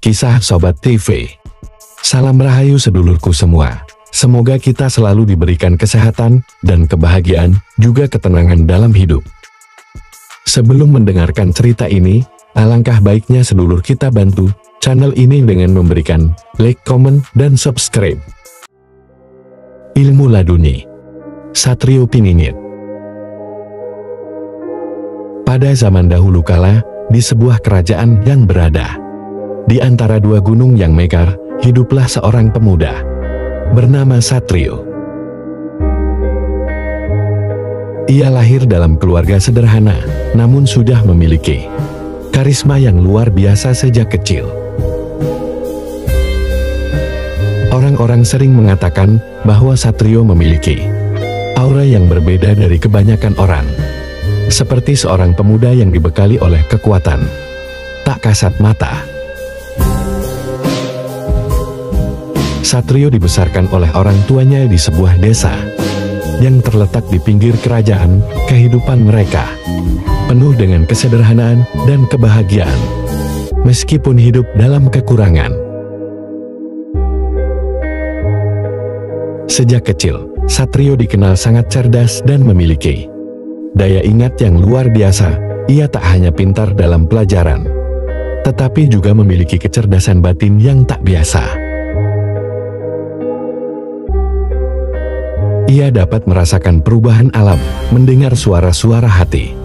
Kisah Sobat TV. Salam rahayu sedulurku semua. Semoga kita selalu diberikan kesehatan dan kebahagiaan, juga ketenangan dalam hidup. Sebelum mendengarkan cerita ini, alangkah baiknya sedulur kita bantu channel ini dengan memberikan like, komen, dan subscribe. Ilmu laduni. Satrio Piningit. Pada zaman dahulu kala, di sebuah kerajaan yang berada di antara dua gunung yang mekar, hiduplah seorang pemuda bernama Satrio. Ia lahir dalam keluarga sederhana, namun sudah memiliki karisma yang luar biasa sejak kecil. Orang-orang sering mengatakan bahwa Satrio memiliki aura yang berbeda dari kebanyakan orang. Seperti seorang pemuda yang dibekali oleh kekuatan tak kasat mata. Satrio dibesarkan oleh orang tuanya di sebuah desa yang terletak di pinggir kerajaan. Kehidupan mereka penuh dengan kesederhanaan dan kebahagiaan, meskipun hidup dalam kekurangan. Sejak kecil, Satrio dikenal sangat cerdas dan memiliki daya ingat yang luar biasa. Ia tak hanya pintar dalam pelajaran, tetapi juga memiliki kecerdasan batin yang tak biasa. Ia dapat merasakan perubahan alam, mendengar suara-suara hati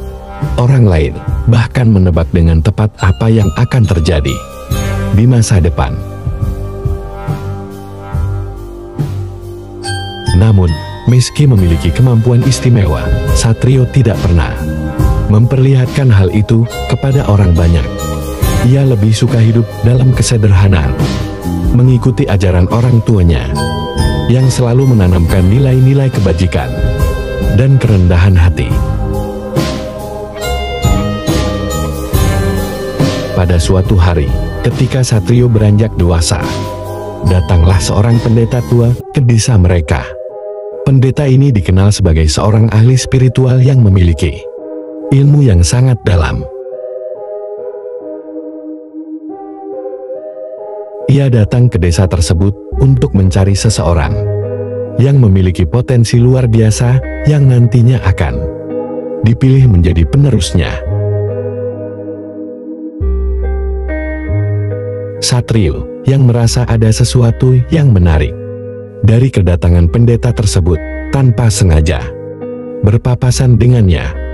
orang lain, bahkan menebak dengan tepat apa yang akan terjadi di masa depan. Namun, meski memiliki kemampuan istimewa, Satrio tidak pernah memperlihatkan hal itu kepada orang banyak. Ia lebih suka hidup dalam kesederhanaan, mengikuti ajaran orang tuanya yang selalu menanamkan nilai-nilai kebajikan dan kerendahan hati. Pada suatu hari, ketika Satrio beranjak dewasa, datanglah seorang pendeta tua ke desa mereka. Pendeta ini dikenal sebagai seorang ahli spiritual yang memiliki ilmu yang sangat dalam. Ia datang ke desa tersebut untuk mencari seseorang yang memiliki potensi luar biasa yang nantinya akan dipilih menjadi penerusnya. Satrio yang merasa ada sesuatu yang menarik dari kedatangan pendeta tersebut, tanpa sengaja berpapasan dengannya.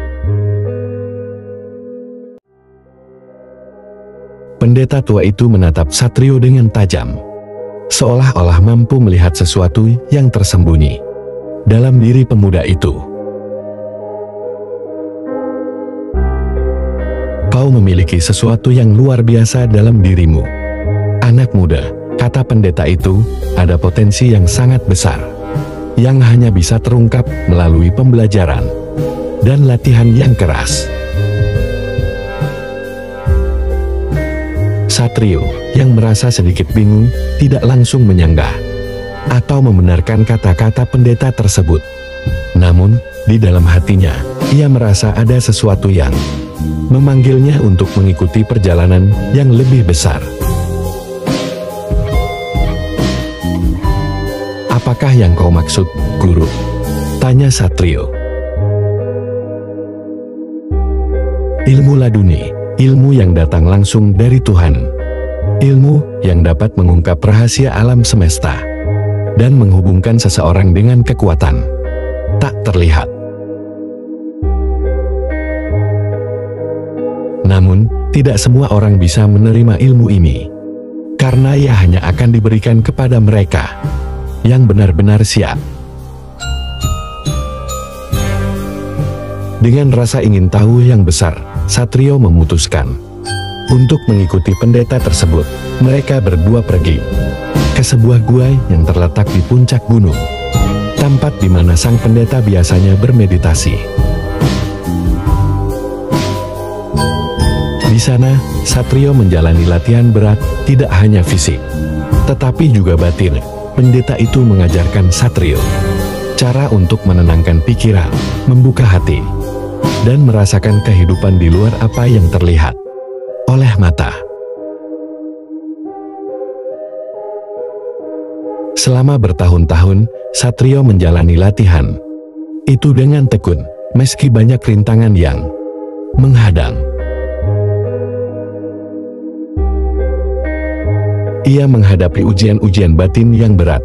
Pendeta tua itu menatap Satrio dengan tajam, seolah-olah mampu melihat sesuatu yang tersembunyi dalam diri pemuda itu. "Kau memiliki sesuatu yang luar biasa dalam dirimu, anak muda," kata pendeta itu. "Ada potensi yang sangat besar yang hanya bisa terungkap melalui pembelajaran dan latihan yang keras." Satrio yang merasa sedikit bingung tidak langsung menyanggah atau membenarkan kata-kata pendeta tersebut. Namun, di dalam hatinya, ia merasa ada sesuatu yang memanggilnya untuk mengikuti perjalanan yang lebih besar. "Apakah yang kau maksud, Guru?" tanya Satrio. "Ilmu laduni, ilmu yang datang langsung dari Tuhan. Ilmu yang dapat mengungkap rahasia alam semesta dan menghubungkan seseorang dengan kekuatan tak terlihat. Namun, tidak semua orang bisa menerima ilmu ini, karena ia hanya akan diberikan kepada mereka yang benar-benar siap." Dengan rasa ingin tahu yang besar, Satrio memutuskan untuk mengikuti pendeta tersebut. Mereka berdua pergi ke sebuah gua yang terletak di puncak gunung, tempat di mana sang pendeta biasanya bermeditasi. Di sana, Satrio menjalani latihan berat, tidak hanya fisik, tetapi juga batin. Pendeta itu mengajarkan Satrio cara untuk menenangkan pikiran, membuka hati, dan merasakan kehidupan di luar apa yang terlihat oleh mata. Selama bertahun-tahun, Satrio menjalani latihan. Itu dengan tekun, meski banyak rintangan yang menghadang. Ia menghadapi ujian-ujian batin yang berat,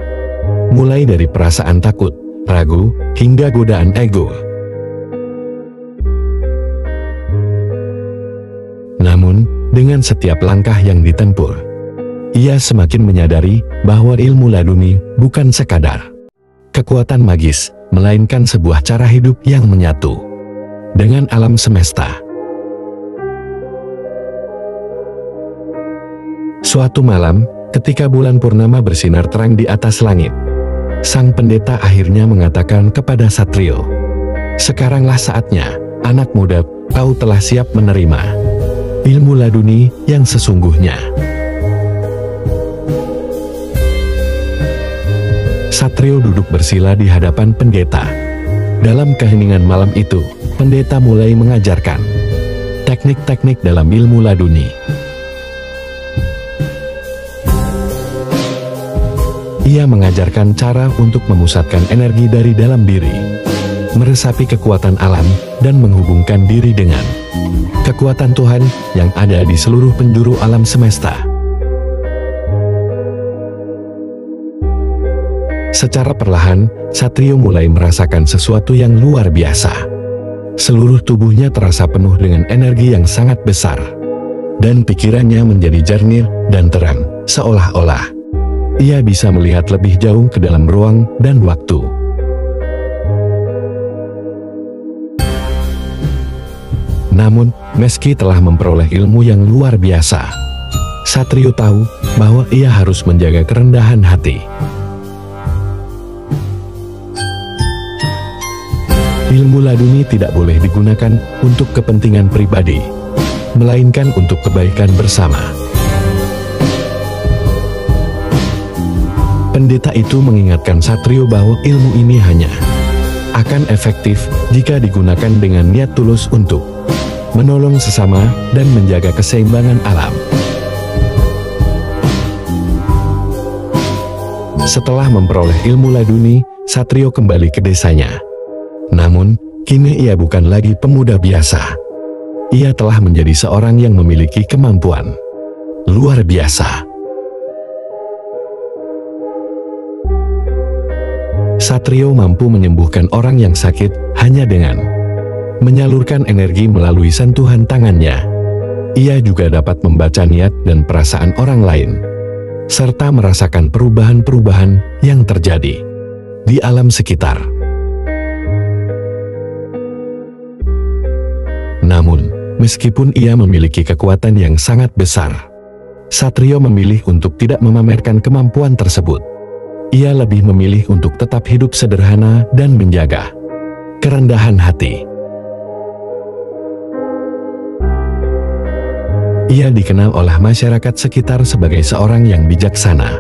mulai dari perasaan takut, ragu, hingga godaan ego. Namun, dengan setiap langkah yang ditempuh, ia semakin menyadari bahwa ilmu laduni bukan sekadar kekuatan magis, melainkan sebuah cara hidup yang menyatu dengan alam semesta. Suatu malam, ketika bulan purnama bersinar terang di atas langit, sang pendeta akhirnya mengatakan kepada Satrio, "Sekaranglah saatnya, anak muda, kau telah siap menerima ilmu laduni yang sesungguhnya." Satrio duduk bersila di hadapan pendeta. Dalam keheningan malam itu, pendeta mulai mengajarkan teknik-teknik dalam ilmu laduni. Ia mengajarkan cara untuk memusatkan energi dari dalam diri, meresapi kekuatan alam, dan menghubungkan diri dengan kekuatan Tuhan yang ada di seluruh penjuru alam semesta. Secara perlahan, Satrio mulai merasakan sesuatu yang luar biasa. Seluruh tubuhnya terasa penuh dengan energi yang sangat besar, dan pikirannya menjadi jernih dan terang, seolah-olah ia bisa melihat lebih jauh ke dalam ruang dan waktu. Namun, meski telah memperoleh ilmu yang luar biasa, Satrio tahu bahwa ia harus menjaga kerendahan hati. Ilmu laduni tidak boleh digunakan untuk kepentingan pribadi, melainkan untuk kebaikan bersama. Pendeta itu mengingatkan Satrio bahwa ilmu ini hanya akan efektif jika digunakan dengan niat tulus untuk menolong sesama dan menjaga keseimbangan alam. Setelah memperoleh ilmu laduni, Satrio kembali ke desanya. Namun, kini ia bukan lagi pemuda biasa. Ia telah menjadi seorang yang memiliki kemampuan luar biasa. Satrio mampu menyembuhkan orang yang sakit hanya dengan menyalurkan energi melalui sentuhan tangannya. Ia juga dapat membaca niat dan perasaan orang lain, serta merasakan perubahan-perubahan yang terjadi di alam sekitar. Namun, meskipun ia memiliki kekuatan yang sangat besar, Satrio memilih untuk tidak memamerkan kemampuan tersebut. Ia lebih memilih untuk tetap hidup sederhana dan menjaga kerendahan hati. Ia dikenal oleh masyarakat sekitar sebagai seorang yang bijaksana,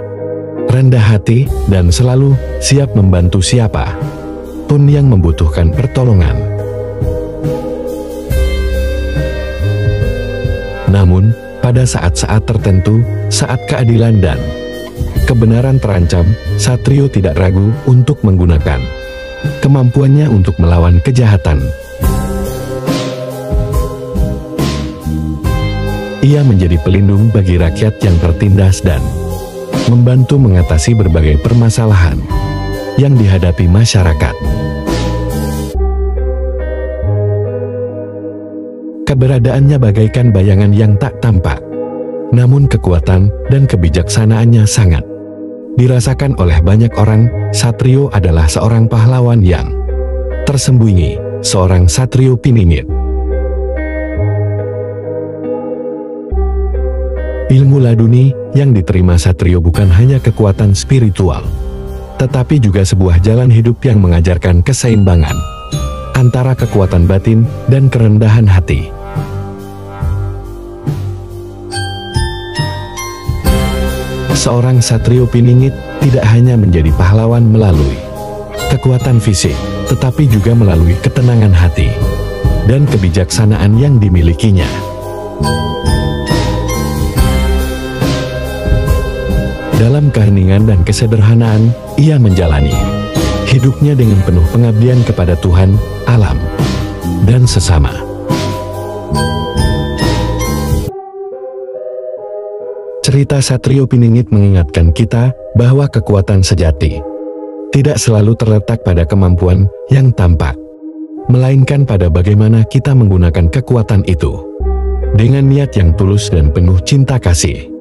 rendah hati, dan selalu siap membantu siapa pun yang membutuhkan pertolongan. Namun, pada saat-saat tertentu, saat keadilan dan kebenaran terancam, Satrio tidak ragu untuk menggunakan kemampuannya untuk melawan kejahatan. Ia menjadi pelindung bagi rakyat yang tertindas dan membantu mengatasi berbagai permasalahan yang dihadapi masyarakat. Keberadaannya bagaikan bayangan yang tak tampak, namun kekuatan dan kebijaksanaannya sangat dirasakan oleh banyak orang. Satrio adalah seorang pahlawan yang tersembunyi, seorang Satrio Piningit. Ilmu laduni yang diterima Satrio bukan hanya kekuatan spiritual, tetapi juga sebuah jalan hidup yang mengajarkan keseimbangan antara kekuatan batin dan kerendahan hati. Seorang Satrio Piningit tidak hanya menjadi pahlawan melalui kekuatan fisik, tetapi juga melalui ketenangan hati dan kebijaksanaan yang dimilikinya. Dalam keheningan dan kesederhanaan, ia menjalani hidupnya dengan penuh pengabdian kepada Tuhan, alam, dan sesama. Cerita Satrio Piningit mengingatkan kita bahwa kekuatan sejati tidak selalu terletak pada kemampuan yang tampak, melainkan pada bagaimana kita menggunakan kekuatan itu dengan niat yang tulus dan penuh cinta kasih.